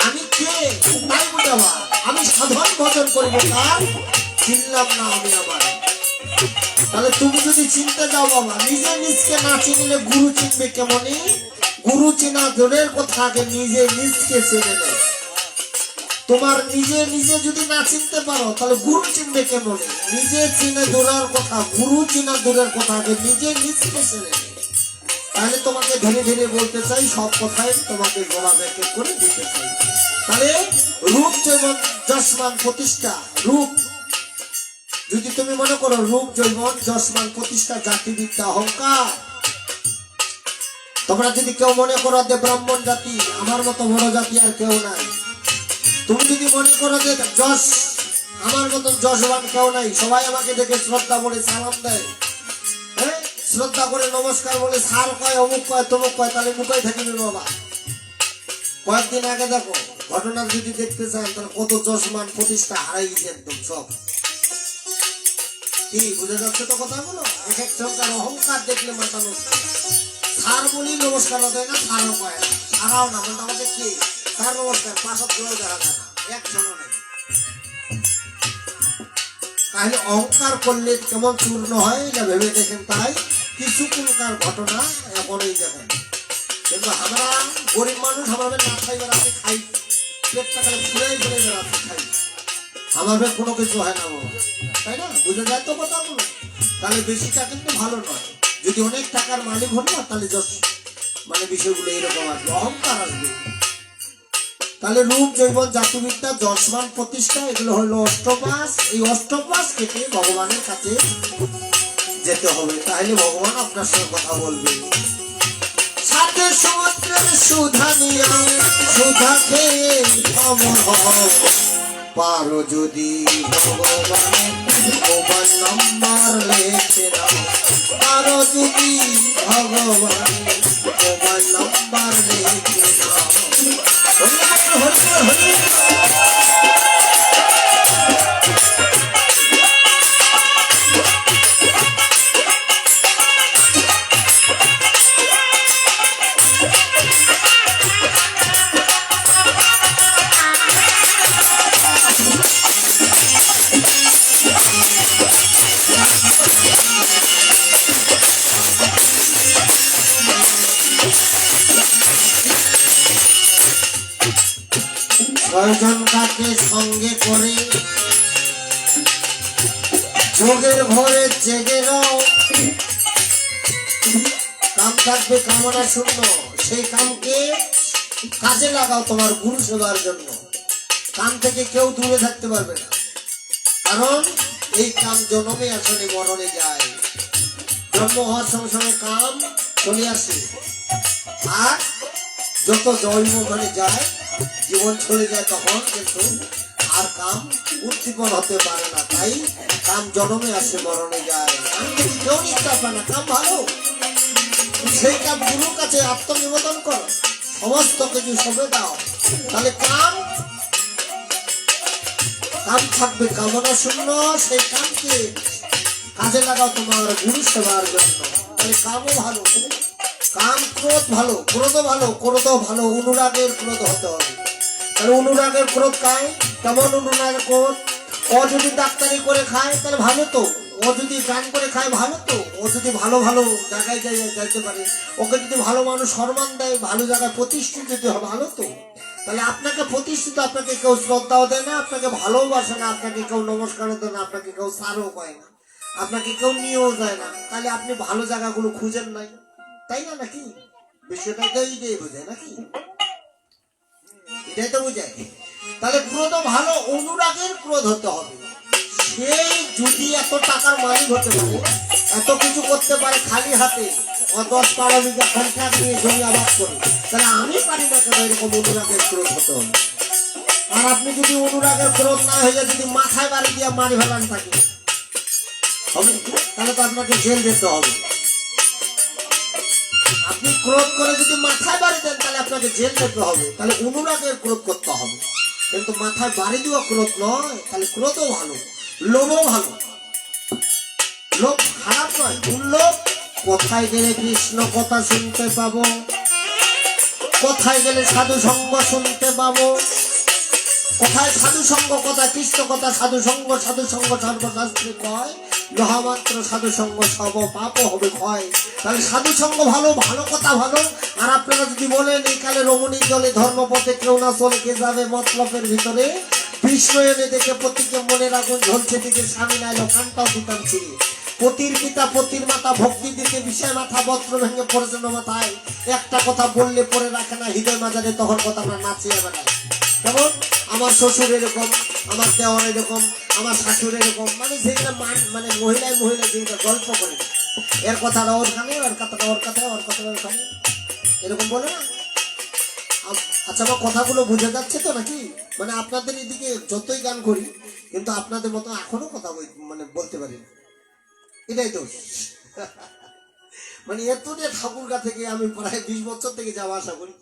আমি কে তাই বুঝা ভার, আমি সাধন ভজন করিব তার চিনলাম না আমি আবার। তাহলে তুমি যদি চিনতে যাও বাবা, নিজে নিজকে না চিনলে গুরু চিনবে কেমনি? গুরু চেনা দূরের কথা, আগে নিজে নিজকে চেনে নেয়। তোমার নিজে নিজে যদি না চিনতে পারো তাহলে গুরু চিনবে কেমনে? নিজে চিনে দূরের কথা, গুরু চিনা দূরের কথা, আগে নিজে নিজকে চেনে। তাহলে তোমাকে ধীরে ধীরে বলতে চাই, সব কথাই তোমাকে জবাব এক এক করে দিতে চাই। তাহলে রূপ যেমন যশমান প্রতিষ্ঠা, রূপ যদি তুমি মনে করো রূপ যৌবন যশমান প্রতিষ্ঠা জাতিবিদ্যা অহংকার, তোমরা যদি কেউ মনে করো যে ব্রাহ্মণ জাতি আমার মতো বড় জাতি আর কেউ নাই, তুমি যদি মনে করো যে যশ আমার মতন যশবান কেউ নাই, সবাই আমাকে দেখে শ্রদ্ধা করে সালাম দেয়, হ্যাঁ শ্রদ্ধা করে নমস্কার বলে, সার কয় অমুক কয় তমুক কয়, তাহলে মুখে থাকিবে বাবা। কয়েকদিন আগে দেখো ঘটনা যদি দেখতে চান তাহলে কত যশমান প্রতিষ্ঠা হারাই গেছে একদম সব। কি বুঝে যাচ্ছে তো কথাগুলো? এক এক সরকার অহংকার দেখলে মাথা নষ্ট। সার বলি নমস্কার দেয় না, সারও কয় না, সারাও না, মানে আমাদের কি সার নমস্কার পাশত কেউ দেখা যায় না, একজনও নেই। তাহলে অহংকার করলে কেমন চূর্ণ হয় এটা ভেবে দেখেন। তাই কিছুক্ষণকার ঘটনা এখনই দেখেন। কিন্তু আমরা গরিব মানুষ, আমাদের না খাই বেড়াতে খাই, পেটটা খালি ফুলেই ফুলে বেড়াতে খাই, আমাদের কোনো কিছু হয় না বাবা, তাই না? বুঝে যায় তো কথাগুলো? তাহলে বেশিটা কিন্তু ভালো নয়। যদি অনেক টাকার মালিক হন না তাহলে মানে বিষয়গুলো এরকম আসবে, অহংকার আসবে। তাহলে রূপ যৌবন জাতিবিদ্যা যশমান প্রতিষ্ঠা এগুলো হলো অষ্টপাস। এই অষ্টপাস কেটে ভগবানের কাছে যেতে হবে, তাহলে ভগবান আপনার সঙ্গে কথা বলবে। সাথে সমুদ্রের সুধা নিয়া সুধা খেয়ে অমর হও, পারো যদি ভগবানের মোবাইল নাম্বার লেখে নাও, পারো যদি ভগবানের মোবাইল নাম্বার লেখে নাও। ছয়জন কাকে সঙ্গে করে যোগের ভরে জেগে রও, কাম থাকবে কামনা শূন্য, সেই কামকে কাজে লাগাও তোমার গুরু সেবার জন্য। কাম থেকে কেউ দূরে থাকতে পারবে না, কারণ এই কাম জন্মে আসলে মরণে যায়। জন্ম হওয়ার সঙ্গে সঙ্গে কাম চলে আসে, আর যত জন্ম মানে যায় জীবন চলে যায় তখন কিন্তু আর কাম উদ্দীপন হতে পারে না। তাই কাম জন্মে আসে মরণে যায়, কাম থেকে কেউ নিতে পারে না। কাম ভালো, সেই কাম গুরুর কাছে আত্মনিবেদন করো, সমস্ত কিছু সবে দাও, তাহলে কাম থাকবে কামনা শূন্য। সেই কামকে কাজে লাগাও তোমার গুরু সেবার জন্য, তাহলে কামও ভালো। কাম ক্রোধ ভালো, ক্রোধও ভালো, ক্রোধও ভালো, অনুরাগের ক্রোধ হতে হবে। তাহলে অনুরাগের ক্রোধ খায়, কেমন অনুরাগের ক্রোধ? ও যদি ডাক্তারি করে খায় তাহলে ভালো তো, ও যদি গান করে খায় ভালো তো, ও যদি ভালো ভালো জায়গায় যাইতে পারে, ওকে যদি ভালো মানুষ সম্মান দেয়, ভালো জায়গায় প্রতিষ্ঠিত যদি হয় ভালো তো। তাহলে আপনাকে প্রতিষ্ঠিত, আপনাকে কেউ শ্রদ্ধাও দেয় না, আপনাকে ভালোবাসে না, আপনাকে কেউ নমস্কারও দেয় না, আপনাকে কেউ সারও কয় না, আপনাকে কেউ নিয়েও যায় না, তাহলে আপনি ভালো জায়গাগুলো খুঁজেন নাই, তাই না? নাকি বিষয়টা তো এইটাই বোঝায় নাকি? এটাই তো বোঝায়। তাহলে ক্রোধ ভালো, অনুরাগের ক্রোধ হতে হবে। সেই যদি এত টাকার মালিক হতে পারে, এত কিছু করতে পারে খালি হাতে, 10-12 বিঘা কন্ট্রাক্ট নিয়ে জমি আবাদ করে, তাহলে আমি পারি না কেন এরকম অনুরাগের ক্রোধ হতে হবে? আর আপনি যদি অনুরাগের ক্রোধ না হয়ে যদি মাথায় বাড়ি দিয়ে মারি ফেলান থাকে হবে, তাহলে তো আপনাকে জেল যেতে হবে। আপনি ক্রোধ করে যদি মাথায় বাড়ি দেন তাহলে আপনাকে জেল যেতে হবে। তাহলে অনুরাগের ক্রোধ করতে হবে, কিন্তু মাথায় বাড়ি দেওয়া ক্রোধ নয়। তাহলে ক্রোধও ভালো, লোভও ভালো। লোভ খারাপ নয়, লোভ। কোথায় গেলে কৃষ্ণ কথা শুনতে পাবো, কোথায় গেলে সাধু সঙ্গ শুনতে পাবো, কোথায় সাধু সঙ্গ, কোথায় কৃষ্ণ কথা, সাধু সঙ্গ সর্বশাস্ত্রে কয়, মহামাত্র সাধু সঙ্গ সব পাপ হবে ক্ষয়। তাহলে সাধু সঙ্গ ভালো, ভালো কথা ভালো, আর আপনারা যদি বলেন এই কালে রমণী জলে ধর্মপথে কেউ না চলে, কে যাবে মতলবের ভিতরে, বিষ্ণু এনে দেখে পতিকে মনের আগুন ঝলছে দিকে, স্বামী নাইলো কানটাও দিতাম ছিঁড়ে, পতির পিতা পতির মাতা ভক্তি দিতে বিষয় মাথা বস্ত্র ভেঙে পড়েছে মাথায়, একটা কথা বললে পরে রাখে না হৃদয় মাজারে, তখন কথা আমরা নাচিয়ে বেড়াই। যেমন আমার শ্বশুর এরকম, আমার দেওয়ার এরকম, আমার শাশুড় এরকম, মানে যেগুলো মানে মহিলায় মহিলা যেগুলো গল্প করে, এর কথাটা ওর খানে, ওর কথাটা ওর কথায়, ওর কথাটা ওর খানে, এরকম বলে না। আচ্ছা, আমার কথাগুলো বুঝে যাচ্ছে তো নাকি? মানে আপনাদের এদিকে যতই গান করি, কিন্তু আপনাদের মতো এখনো কথা মানে বলতে পারি না, এটাই তো। মানে এতটা ঠাকুরগা থেকে আমি প্রায় 20 বছর থেকে যাওয়া আসা করি,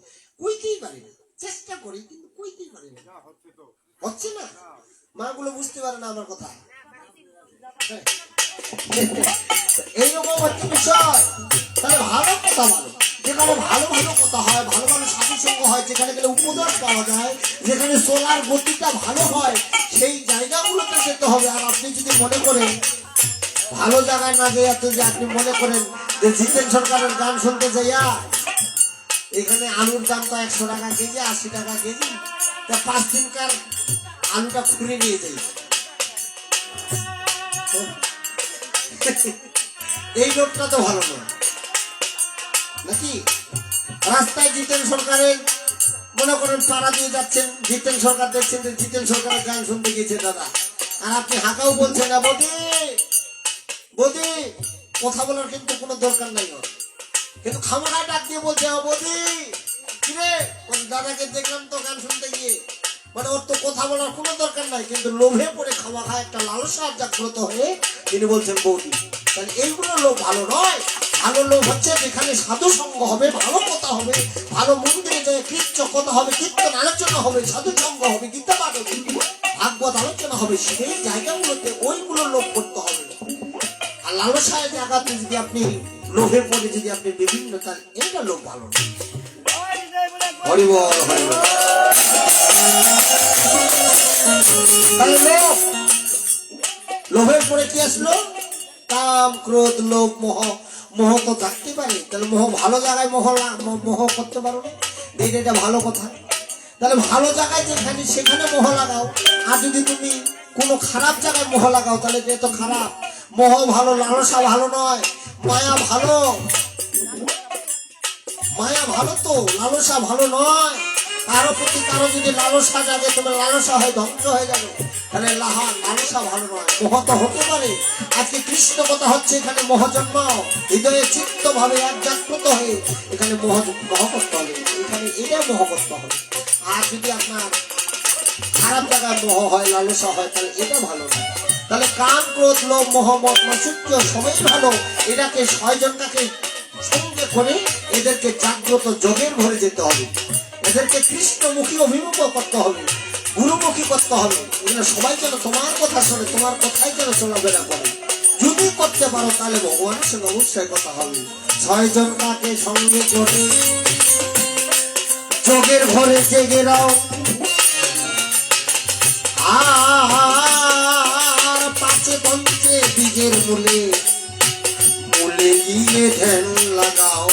কইতেই পারি না, চেষ্টা করি কিন্তু কইতেই পারি না, হচ্ছে না। মাগুলো বুঝতে পারে না আমার কথা। এইরকম হচ্ছে বিষয়। তাহলে ভালো কথা বলো, যেখানে ভালো ভালো কথা হয়, ভালো ভালো সাধু সঙ্গ হয়, যেখানে গেলে উপদেশ পাওয়া যায়, যেখানে চলার গতিটা ভালো হয়, সেই জায়গাগুলোতে যেতে হবে। আর আপনি যদি মনে করেন ভালো জায়গায় না যাইয়া, তো যে আপনি মনে করেন যে জিতেন সরকারের গান শুনতে যাইয়া এখানে আলুর দাম তো 100 টাকা কেজি, 80 টাকা কেজি, তা 5 দিনকার আলুটা খুঁড়ে নিয়ে যাই, এই লোকটা তো ভালো নয় নাকি? রাস্তায় জিতেন সরকারের মনে করেন পাড়া দিয়ে যাচ্ছেন, জিতেন সরকার দেখছেন যে জিতেন সরকারের গান শুনতে গিয়েছে দাদা, আর আপনি হাঁকাও বলছেন না, বৌদি বৌদি, কথা বলার কিন্তু কোনো দরকার নাই, কিন্তু খামারায় ডাক দিয়ে বলছে বৌদি কিরে, দাদাকে দেখলাম তো গান শুনতে গিয়ে, মানে ওর তো কথা বলার কোনো দরকার নাই, কিন্তু লোভে পড়ে খাওয়া খায় একটা লালসা জাগ্রত হয়ে তিনি বলছেন বৌদি। তাহলে এইগুলো লোভ ভালো নয়। ভালো লোভ হচ্ছে যেখানে সাধু সঙ্গ হবে, ভালো কথা হবে, ভালো মন্দিরে যায় কীর্ত কথা হবে, কীর্তন আলোচনা হবে, সাধু সঙ্গ হবে, গীতা পাঠ হবে, ভাগবত আলোচনা হবে, সেই জায়গাগুলোতে ওইগুলো লোভ করতে হবে। আর লালসায় জায়গাতে যদি আপনি লোভে পড়ে যদি আপনি বিভিন্ন, তাহলে এটা লোভ ভালো না। হরি বল হরি বল। তাহলে লোভ, লোভের পরে কি আসলো? কাম ক্রোধ লোভ মোহ। মোহ তো থাকতে পারে, তাহলে মোহ ভালো জায়গায় মোহ করতে পারো না, এটা ভালো কথা। তাহলে ভালো জায়গায় যেখানে সেখানে মোহ লাগাও, আর যদি তুমি কোনো খারাপ জায়গায় মোহ লাগাও তাহলে এটা তো খারাপ। মোহ ভালো, লালসা ভালো নয়। মায়া ভালো, মায়া ভালো তো, লালসা ভালো নয়। কারো প্রতি কারো যদি লালসা জাগে, তোমার লালসা হয়ে ধ্বংস হয়ে যাবে, তাহলে লালসা ভালো নয়। মোহ তো হতে পারে, আজকে কৃষ্ণ কথা হচ্ছে, এখানে মোহ জন্মাও, হৃদয়ে চিত্ত ভাবে এক জাগ্রত হয়ে এখানে মোহ করতে হবে, এখানে এটা মোহ করতে হবে। আর যদি আপনার খারাপ জায়গায় মোহ হয়, লালসা হয়, তাহলে এটা ভালো না। তাহলে কাম ক্রোধ লোভ মোহ মত মাৎসর্য সবই ভালো, এটাকে 6 জনটাকে সঙ্গে করে এদেরকে জাগ্রত যোগের ঘরে যেতে হবে, এদেরকে কৃষ্ণমুখী অভিমুখ করতে হবে, গুরুমুখী করতে হবে। এগুলো সবাই যেন তোমার কথা শোনে, তোমার কথাই যেন চলাফেরা করে। যদি করতে পারো তাহলে ভগবানের সঙ্গে অবশ্যই কথা হবে। 6 জনটাকে সঙ্গে করে যোগের ঘরে জেগে রাও, আর 5 পঞ্চে বীজের মূলে মূলে গিয়ে ধ্যান লাগাও।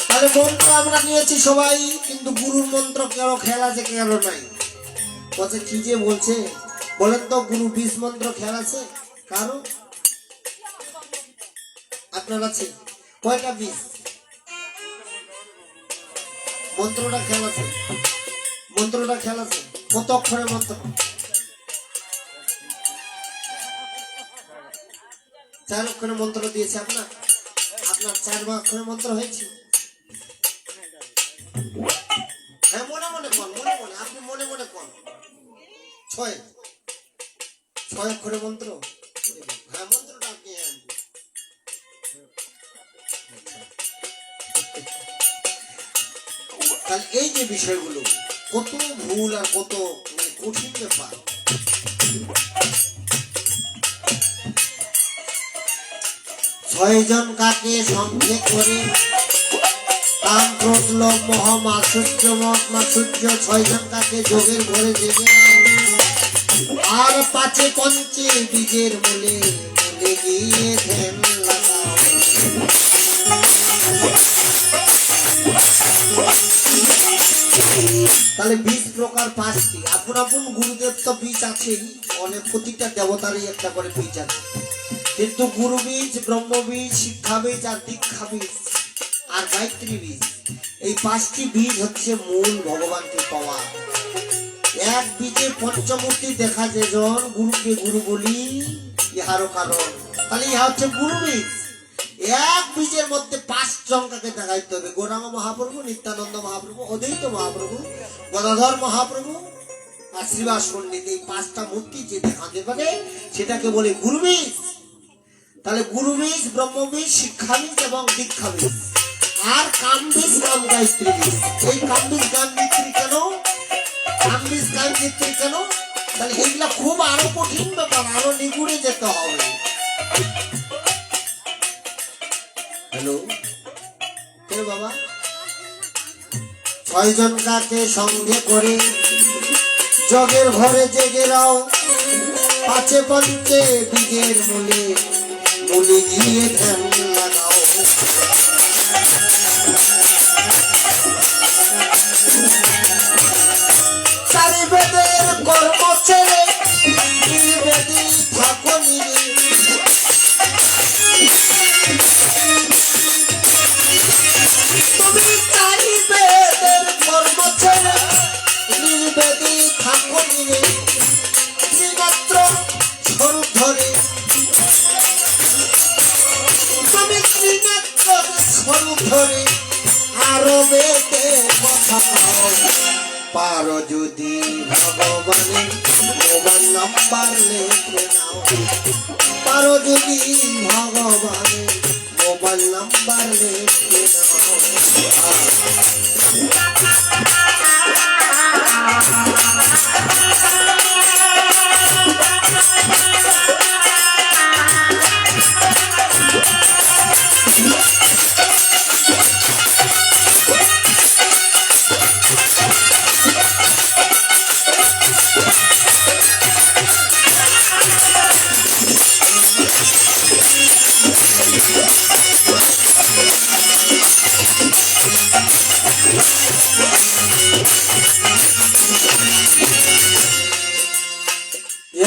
তাহলে মন্ত্র আমরা নিয়েছি সবাই, কিন্তু গুরুর মন্ত্র কেন খেয়াল আছে কেন নাই? বলছে কি যে বলছে বলেন তো, গুরু 20 মন্ত্র খেয়াল আছে কারো? আপনার আছে কয়টা 20 মন্ত্রটা খেয়াল আছে? মন্ত্রটা খেয়াল আছে? কত অক্ষরের মন্ত্র? 4 অক্ষরের মন্ত্র দিয়েছে আপনার 4 অক্ষরের মন্ত্র হয়েছে? হ্যাঁ, মনে মনে কোন, মনে মনে, আপনি মনে মনে কোন 6 অক্ষরের মন্ত্র। হ্যাঁ, মন্ত্রটা আপনি তাহলে এই যে বিষয়গুলো কত ভুল আর কত কঠিন ব্যাপার। 6 জন কাকে সঙ্গে করে কাম ক্রোধ লোভ মোহ মাৎসর্য মত মাৎসর্য 6 জন কাকে যোগের ঘরে জেগে, আর 5 পঞ্চে বীজের মূলে সঙ্গে গিয়ে ধ্যান লাগাও। তাহলে বীজ প্রকার 5টি। আপন আপন গুরুদেব তো বীজ আছেই, অনেক প্রতিটা দেবতারই একটা করে বীজ আছে, কিন্তু গুরু বীজ, ব্রহ্ম বীজ, শিক্ষা বীজ আর দীক্ষা বীজ আর গায়ত্রী বীজ, এই 5টি বীজ হচ্ছে মূল ভগবানকে পাওয়া। এক বীজে পঞ্চমূর্তি দেখা যেজন, গুরুকে গুরু বলি ইহারও কারণ। তাহলে ইহা হচ্ছে গুরু বীজ। এক বীজের মধ্যে 5 জনকে দেখাইতে হবে, গৌরাঙ্গ মহাপ্রভু, নিত্যানন্দ মহাপ্রভু, অদ্বৈত মহাপ্রভু, গদাধর মহাপ্রভু আর শ্রীবাস পণ্ডিত। এই 5টা মূর্তি যে দেখাতে পারে সেটাকে বলে গুরু বীজ। তাহলে গুরু বীজ, ব্রহ্ম বীজ, শিক্ষা বীজ এবং দীক্ষা বীজ আর কাম বীজ, কাম গায়ত্রী বীজ। এই কাম বীজ গায়ত্রী কেন, কাম বীজ গায়ত্রী কেন? তাহলে এইগুলা খুব আরো কঠিন ব্যাপার, আরো নিগুড়ে যেতে হবে। হ্যালো কে বাবা? 6 জন কাকে সঙ্গে করে জগের ঘরে জেগেরাও, 5 পঞ্চে বীজের মূলে মূলে গিয়ে ধ্যান লাগাও। চারি বেদের কর্ম ছেড়ে নির্বেদী থাকো নিরে। তুমি চারি বেদের কর্ম ছেড়ে নির্বেদী থাকো নিরে। ত্রিমাত্র স্বরূপ ধরে তুমি ত্রিমাত্র স্বরূপ ধরে আরো বেদে কথা কও। পারো যদি ভগবানের মোবাইল নাম্বার লিখে নাও, পারো যদি ভগবানের মোবাইল নাম্বার লিখে নাও।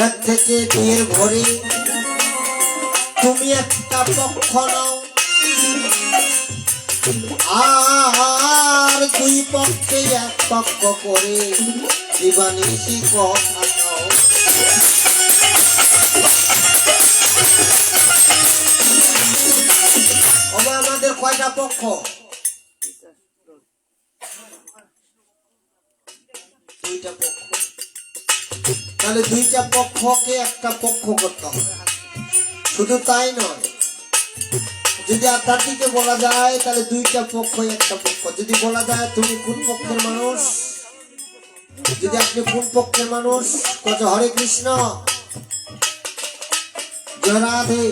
এর থেকে বিয়ের ঘরে তুমি একটা পক্ষ নাও, আর 2 পক্ষে 1 পক্ষ করে দিবানিশি কথা নাও। আমাদের কয়টা পক্ষ? 2টা পক্ষ। তাহলে 2টা পক্ষকে একটা পক্ষ করতে হবে। শুধু তাই নয়, যদি আধ্যাত্মিকে বলা যায় তাহলে 2টা পক্ষ 1টা পক্ষ। যদি বলা যায় তুমি কোন পক্ষের মানুষ, যদি আপনি কোন পক্ষের মানুষ, কত হরে কৃষ্ণ, জয় রাধে,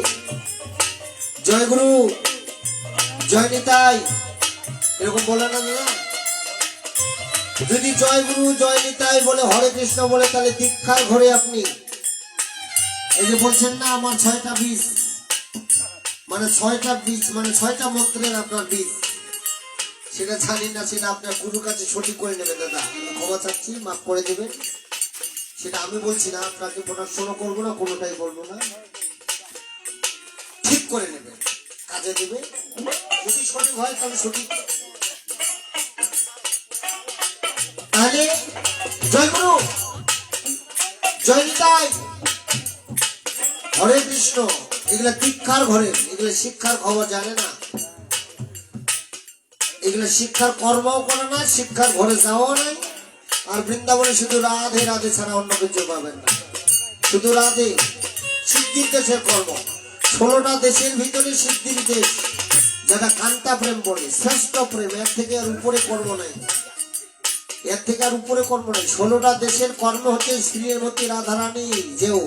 জয় গুরু, জয় নিতাই, এরকম বলে না দাদা? যদি জয় গুরু, জয় নিতাই বলে, হরে কৃষ্ণ বলে, তাহলে দীক্ষার ঘরে আপনি এই যে বলছেন না আমার 6টা বীজ, মানে 6টা বীজ মানে 6টা মন্ত্রের আপনার বীজ, সেটা জানি না, সেটা আপনার গুরুর কাছে সঠিক করে নেবেন দাদা, ক্ষমা চাচ্ছি, মাফ করে দেবেন। সেটা আমি বলছি না, আপনাকে প্রোডাকশনও করবো না, কোনোটাই বলবো না, ঠিক করে নেবেন, কাজে দেবে। যদি সঠিক হয় তাহলে সঠিক। তাহলে জয় গুরু, জয় নিতাই, হরে কৃষ্ণ, এগুলা দীক্ষার ঘরে, এগুলা শিক্ষার খবর জানে না, এগুলা শিক্ষার কর্মও করে না, শিক্ষার ঘরে যাওয়াও নাই। আর বৃন্দাবনে শুধু রাধে রাধে ছাড়া অন্য কিছু পাবেন না, শুধু রাধে। সিদ্ধির দেশের কর্ম, 16টা দেশের ভিতরে সিদ্ধির দেশ, যেটা কান্তা প্রেম বলে, শ্রেষ্ঠ প্রেম, এর থেকে আর উপরে কর্ম নাই, এর থেকে আর উপরে কর্ম নাই। 16টা দেশের কর্ম হচ্ছে শ্রীমতী রাধারানী যেও,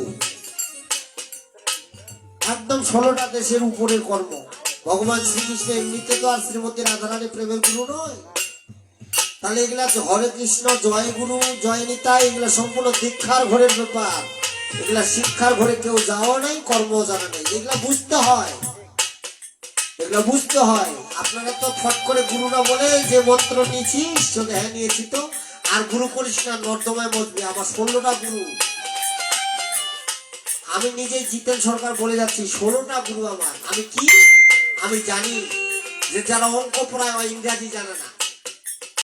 একদম 16টা দেশের উপরে কর্ম। ভগবান শ্রীকৃষ্ণ এমনিতে তো আর শ্রীমতী রাধারানী প্রেমের গুরু নয়। তাহলে এগুলা হরে কৃষ্ণ, জয় গুরু, জয় নিতাই, এগুলা সম্পূর্ণ দীক্ষার ঘরের ব্যাপার। এগুলা শিক্ষার ঘরে কেউ যাওয়া নাই, কর্ম জানা নেই। এগুলা বুঝতে হয়, এগুলা বুঝতে হয়। আপনারা তো ফট করে গুরু না বলে যে মন্ত্র নিয়েছি চোখে, হ্যাঁ নিয়েছি তো, আর গুরু করিস না, নর্দমায় মজবি। আমার 16টা গুরু, আমি নিজে জিতেন সরকার বলে যাচ্ছি, 16টা গুরু আমার। আমি কি, আমি জানি যে যারা অঙ্ক পড়ায় ইংরাজি জানে না,